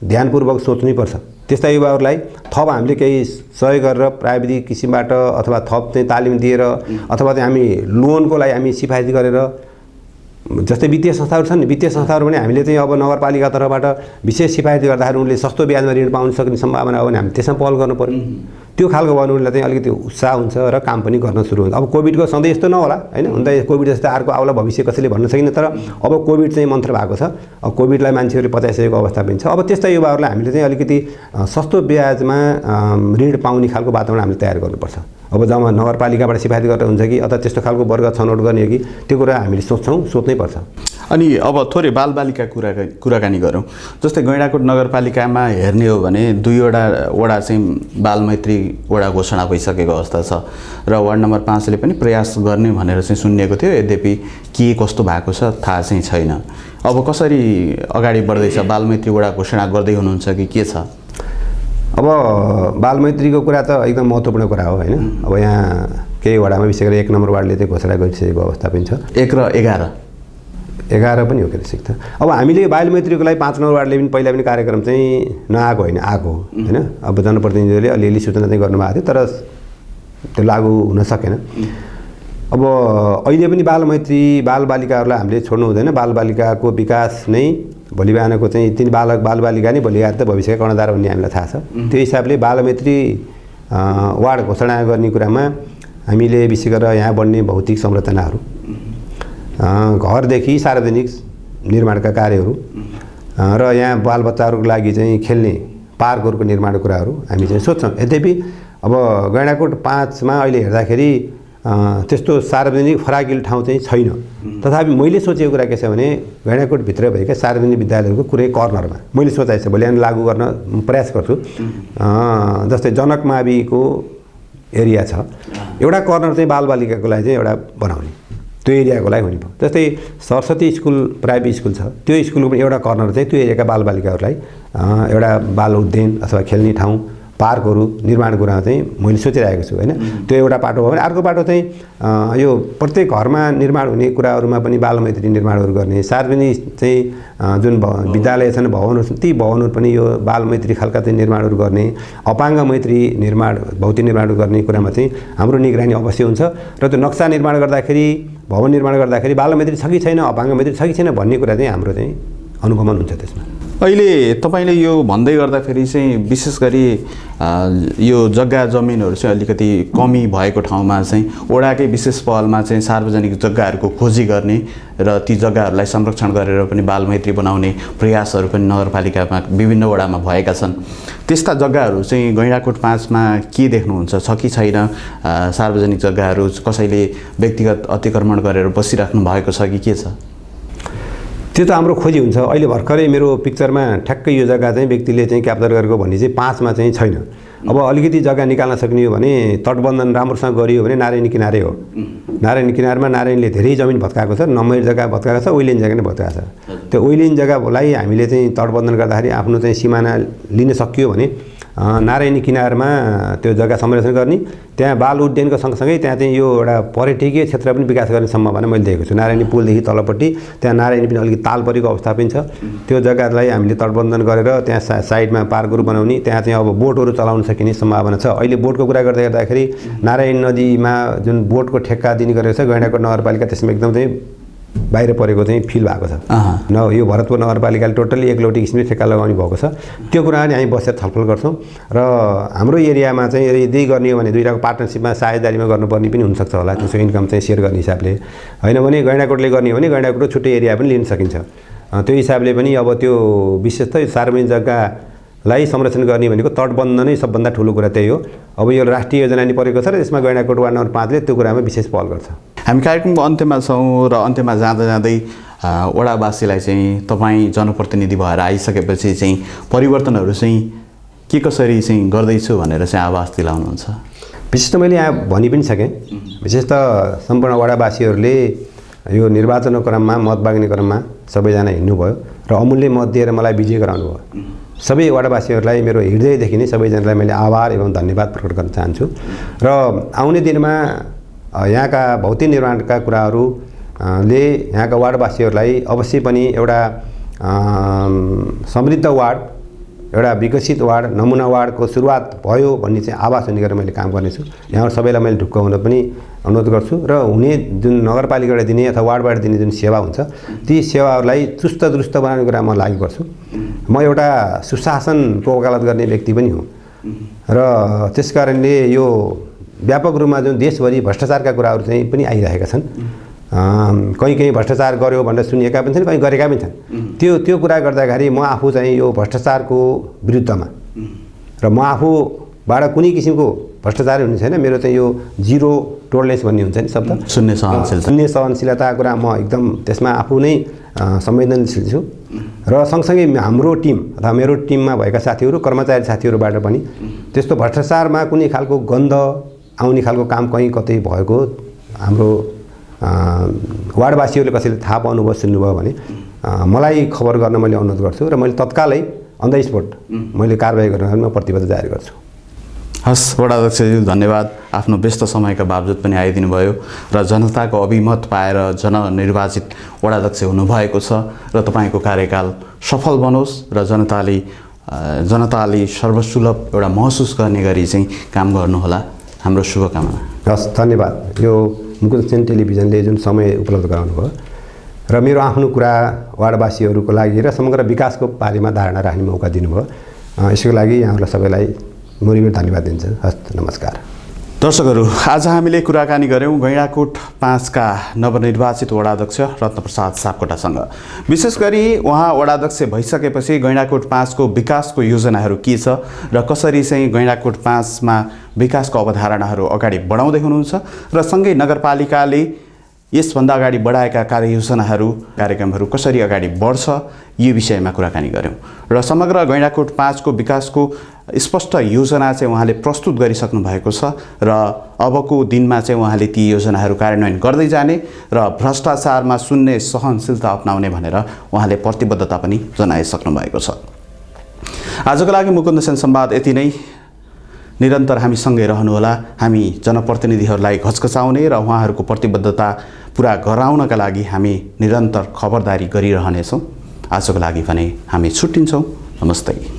ध्यानपूर्वक सोच्नैपर्छ। त्यस्ता युवाहरूलाई थप हामीले केही सहयोग गरेर प्राविधिक किसिमबाट अथवा थप चाहिँ तालिम दिएर अथवा चाहिँ हामी लोनको लागि हामी सिफारिस गरेर, जस्तै वित्तीय संस्थाहरू छन् नि, वित्तीय संस्थाहरू पनि हामीले चाहिँ अब नगरपालिका तर्फबाट विशेष सिफारिस गर्दाखेरि उनले सस्तो ब्याजमा ऋण पाउन सक्ने सम्भावना हो भने हामी त्यसमा पहल गर्नु पर्यो। त्यो खालको भयो भने उनीहरूलाई चाहिँ अलिकति उत्साह हुन्छ र काम पनि गर्न सुरु हुन्छ। अब कोभिडको सधैँ यस्तो नहोला होइन, हुन त कोभिड जस्तो अर्को आउला भविष्य कसैले भन्न सकिन्न, तर अब कोभिड चाहिँ मन्त्र भएको छ। अब कोभिडलाई मान्छेहरूले पचाइसकेको अवस्था पनि छ। अब त्यस्ता युवाहरूलाई हामीले चाहिँ अलिकति सस्तो ब्याजमा ऋण पाउने खालको वातावरण हामीले तयार गर्नुपर्छ। अब जम्मा नगरपालिकाबाट सिफारिस गरेर हुन्छ कि अथवा त्यस्तो खालको वर्ग छनौट गर्ने हो कि, त्यो कुरा हामीले सोच्नै पर्छ। अनि अब थोरै बालबालिका कुराकानी गरौँ। जस्तै गैँडाकोट नगरपालिकामा हेर्ने हो भने 2वटा वडा चाहिँ बालमैत्री वडा घोषणा भइसकेको अवस्था छ र वार्ड नम्बर 5 ले पनि प्रयास गर्ने भनेर चाहिँ सुनिएको थियो। यद्यपि के कस्तो भएको छ थाहा चाहिँ छैन। अब कसरी अगाडि बढ्दैछ? बालमैत्री वडा घोषणा गर्दै हुनुहुन्छ कि के छ? अब बालमैत्रीको कुरा त एकदम महत्त्वपूर्ण कुरा हो होइन। अब यहाँ केही वडामा विशेष गरी 1 नम्बर वार्डले चाहिँ घोषणा गरिसकेको अवस्था पनि छ। 1 र 11 पनि हो के सिक त। अब हामीले बालमैत्रीको लागि 5 नम्बर वार्डले पनि पहिला पनि कार्यक्रम चाहिँ नआएको होइन, आएको होइन। अब जनप्रतिनिधिहरूले अलिअलि सूचना चाहिँ गर्नुभएको थियो, तर त्यो लागू हुन सकेन। अब अहिले पनि बालमैत्री बालबालिकाहरूलाई हामीले छोड्नु हुँदैन। बालबालिकाको विकास नै भोलि बिहानको चाहिँ ती बालबालिका नै भोलि त भविष्यका कर्णधार भन्ने हामीलाई थाहा छ। त्यो हिसाबले बालमैत्री वार्ड घोषणा गर्ने कुरामा हामीले विशेष गरेर यहाँ बढ्ने भौतिक संरचनाहरू, घरदेखि सार्वजनिक निर्माणका कार्यहरू र यहाँ बालबच्चाहरूको लागि चाहिँ खेल्ने पार्कहरूको निर्माणको कुराहरू हामी चाहिँ सोच्छौँ। यद्यपि अब गैँडाकोट 5 मा अहिले हेर्दाखेरि त्यस्तो सार्वजनिक फराकिलो ठाउँ चाहिँ छैन। तथापि मैले सोचेको कुरा के छ भने गैँडाकोटभित्र भएका सार्वजनिक विद्यालयहरूको कुरै कर्नरमा मैले सोचाइ छ, भोलि हामी लागू गर्न प्रयास गर्छु। जस्तै जनकमाविको एरिया छ, एउटा कर्नर चाहिँ बालबालिकाको लागि चाहिँ एउटा बनाउने, त्यो एरियाको लागि हुने भयो। जस्तै सरस्वती स्कुल प्राइभेट स्कुल छ, त्यो स्कुलको पनि एउटा कर्नर चाहिँ त्यो एरियाका बालबालिकाहरूलाई एउटा बाल उद्यान अथवा खेल्ने ठाउँ पार्कहरू निर्माण कुरा चाहिँ मैले सोचिरहेको छु होइन। त्यो एउटा पाटो हो भने अर्को पाटो चाहिँ यो प्रत्येक घरमा निर्माण हुने कुराहरूमा पनि बालमैत्री निर्माणहरू गर्ने, सार्वजनिक चाहिँ जुन विद्यालय छन् भवनहरू छन् ती भवनहरू पनि यो बालमैत्री खालका चाहिँ निर्माणहरू गर्ने, अपाङ्ग मैत्री निर्माण भौतिक निर्माण गर्ने कुरामा चाहिँ हाम्रो निगरानी अवश्य हुन्छ। र त्यो नक्सा निर्माण गर्दाखेरि भवन निर्माण गर्दाखेरि बालमैत्री छ कि छैन, अपाङ्ग मैत्री छ कि छैन भन्ने कुरा चाहिँ हाम्रो चाहिँ अनुगमन हुन्छ त्यसमा। अहिले तपाईले यो भन्दै गर्दाखेरि चाहिँ विशेष गरी यो जग्गा जमिनहरू चाहिँ अलिकति कमी भएको ठाउँमा चाहिँ वडाकै विशेष पहलमा चाहिँ सार्वजनिक जग्गाहरूको खोजी गर्ने र ती जग्गाहरूलाई संरक्षण गरेर पनि बालमैत्री बनाउने प्रयासहरू पनि नगरपालिकामा विभिन्न वडामा भएका छन्। त्यस्ता जग्गाहरू चाहिँ गैँडाकोट 5 मा के देख्नुहुन्छ, छ कि छैन? सार्वजनिक जग्गाहरू कसैले व्यक्तिगत अतिक्रमण गरेर बसिराख्नु भएको छ कि के छ? त्यो त हाम्रो खोजी हुन्छ। अहिले भर्खरै मेरो पिक्चरमा ठ्याक्कै यो जग्गा चाहिँ व्यक्तिले चाहिँ क्याप्चर गरेको भन्ने चाहिँ 5 मा चाहिँ छैन। अब अलिकति जग्गा निकाल्न सक्ने हो भने तटबन्धन राम्रोसँग गरियो भने नारायणी किनारे हो। नारायणी किनारमा नारायणले धेरै जमिन भत्काएको छ, नम्बर जग्गा भत्काएको छ, ओइलेन जग्गा नै भत्काएको छ। त्यो ओइलेन जग्गालाई हामीले चाहिँ तटबन्धन गर्दाखेरि आफ्नो चाहिँ सिमाना लिन सकियो भने नारायणी किनारमा त्यो जग्गा संरक्षण गर्ने, त्यहाँ बाल उद्यानको सँगसँगै त्यहाँ चाहिँ यो एउटा पर्यटकीय क्षेत्र पनि विकास गर्ने सम्भावना मैले देखेको छु। नारायणी पुलदेखि तलपट्टि त्यहाँ नारायणी पनि अलिकति ताल परेको अवस्था पनि छ। त्यो जग्गालाई हामीले तटबन्धन गरेर त्यहाँ साइडमा पार्कहरू बनाउने, त्यहाँ चाहिँ अब बोटहरू चलाउन सकिने सम्भावना छ। अहिले बोटको कुरा गर्दाखेरि नारायणी नदीमा जुन बोटको ठेक्का दिने गरेको छ गैँडाकोट नगरपालिका, त्यसमा एकदम चाहिँ बाहिर परेको चाहिँ फिल भएको छ। यो भरतपुर नगरपालिकाले टोटल्ली एकलौटी किसिमले ठेक्का लगाउने भएको छ। त्यो कुरा नि हामी बसेर छलफल गर्छौँ र हाम्रो एरियामा चाहिँ यदि गर्ने हो भने दुईटाको पार्टनरसिपमा साझेदारीमा गर्नुपर्ने पनि हुनसक्छ होला, त्यसको इन्कम चाहिँ सेयर गर्ने हिसाबले। होइन भने गैँडाकोटले गर्ने हो भने गैँडाकोटको छुट्टै एरिया पनि लिन सकिन्छ। त्यो हिसाबले पनि अब त्यो विशेष त सार्वजनिक जग्गालाई संरक्षण गर्ने भनेको तटबन्धनै सबभन्दा ठुलो कुरा त्यही हो। अब यो राष्ट्रिय योजना नि परेको छ र यसमा गैँडाकोट वार्ड नम्बर 5 ले त्यो कुरामा विशेष पहल गर्छ। हामी कार्यक्रमको अन्त्यमा छौँ र अन्त्यमा जाँदा जाँदै वडावासीलाई चाहिँ तपाईँ जनप्रतिनिधि भएर आइसकेपछि चाहिँ परिवर्तनहरू चाहिँ के कसरी चाहिँ गर्दैछु भनेर चाहिँ आवाज दिलाउनुहुन्छ? विशेष त मैले यहाँ भनि पनि सकेँ। विशेष त सम्पूर्ण वडावासीहरूले यो निर्वाचनको क्रममा मत माग्ने क्रममा सबैजना हिँड्नुभयो र अमूल्य मत दिएर मलाई विजय गराउनु भयो। सबै वडावासीहरूलाई मेरो हृदयदेखि नै सबैजनालाई मैले आभार एवं धन्यवाद प्रकट गर्न चाहन्छु। र आउने दिनमा यहाँका भौतिक निर्माणका कुराहरू ले यहाँका वार्डवासीहरूलाई अवश्य पनि एउटा समृद्ध वार्ड, एउटा विकसित वार्ड, नमुना वार्डको सुरुवात भयो भन्ने चाहिँ आवाज हुने गरेर मैले काम गर्नेछु। यहाँहरू सबैलाई मैले ढुक्क हुन पनि अनुरोध गर्छु र हुने जुन नगरपालिकाबाट दिने अथवा वार्डबाट दिने जुन सेवा हुन्छ ती सेवाहरूलाई चुस्त दुरुस्त बनाउने कुरामा लागि गर्छु। म एउटा सुशासनको वकालत गर्ने व्यक्ति पनि हुँ र त्यस कारणले यो व्यापक रूपमा जुन देशभरि भ्रष्टाचारका कुराहरू चाहिँ पनि आइरहेका छन्। कहीँ भ्रष्टाचार गर्यो भनेर सुनिएका पनि छन्, कहीँ गरेका पनि छन्। त्यो कुरा गर्दाखेरि म आफू चाहिँ यो भ्रष्टाचारको विरुद्धमा र म आफूबाट कुनै किसिमको भ्रष्टाचार हुने छैन। मेरो चाहिँ यो जिरो टोलरेन्स भन्ने हुन्छ नि शब्द, शून्य सहनशीलता कुरा म एकदम त्यसमा आफू नै संवेदनशील छु। र सँगसँगै हाम्रो टिम अथवा मेरो टिममा भएका साथीहरू, कर्मचारी साथीहरूबाट पनि त्यस्तो भ्रष्टाचारमा कुनै खालको गन्ध आउने खालको काम कहीँ कतै भएको हाम्रो वार्डवासीहरूले कसैले थाहा पाउनुभयो, सुन्नुभयो भने मलाई खबर गर्न मैले अनुरोध गर्छु र मैले तत्कालै अन द स्पोट मैले कारबाही गर्न म प्रतिबद्धता जारी गर्छु। हस् वडाध्यक्षज्यू, धन्यवाद। आफ्नो व्यस्त समयका बावजुद पनि आइदिनु भयो र जनताको अभिमत पाएर जननिर्वाचित वडाध्यक्ष हुनुभएको छ र तपाईँको कार्यकाल सफल बनोस् र जनताले सर्वसुलभ एउटा महसुस गर्ने गरी चाहिँ काम गर्नुहोला। हाम्रो शुभकामना। हस्, धन्यवाद। यो मुकुन्द सेन टेलिभिजनले जुन समय उपलब्ध गराउनु भयो र मेरो आफ्नो कुरा वार्डवासीहरूको लागि र समग्र विकासको बारेमा धारणा राख्ने मौका दिनुभयो, यसको लागि यहाँहरूलाई सबैलाई मुरीमुरी धन्यवाद दिन्छ। हस्, नमस्कार। दर्शकहरू, आज हामीले कुराकानी गऱ्यौँ गैँडाकोट 5 का नवनिर्वाचित वडाध्यक्ष रत्नप्रसाद सापकोटासँग। विशेष गरी उहाँ वडाध्यक्ष भइसकेपछि गैँडाकोट 5 को विकासको योजनाहरू के छ र कसरी चाहिँ गैँडाकोट 5 मा विकासको अवधारणाहरू अगाडि बढाउँदै हुनुहुन्छ र सँगै नगरपालिकाले यसभन्दा अगाडि बढाएका कार्ययोजनाहरू, कार्यक्रमहरू कसरी अगाडि बढ्छ यो विषयमा कुराकानी गऱ्यौँ र समग्र गैँडाकोट 5 को विकासको स्पष्ट योजना चाहिँ उहाँले प्रस्तुत गरिसक्नु भएको छ र अबको दिनमा चाहिँ उहाँले ती योजनाहरू कार्यान्वयन गर्दै जाने र भ्रष्टाचारमा शून्य सहनशीलता अपनाउने भनेर उहाँले प्रतिबद्धता पनि जनाइसक्नु भएको छ। आजको लागि मुकुन्द सेन संवाद यति नै। निरन्तर हामीसँगै रहनुहोला। हामी जनप्रतिनिधिहरूलाई घचघचाउने र उहाँहरूको प्रतिबद्धता पुरा गराउनका लागि हामी निरन्तर खबरदारी गरिरहनेछौँ। आजको लागि भने हामी छुट्टिन्छौँ। नमस्ते।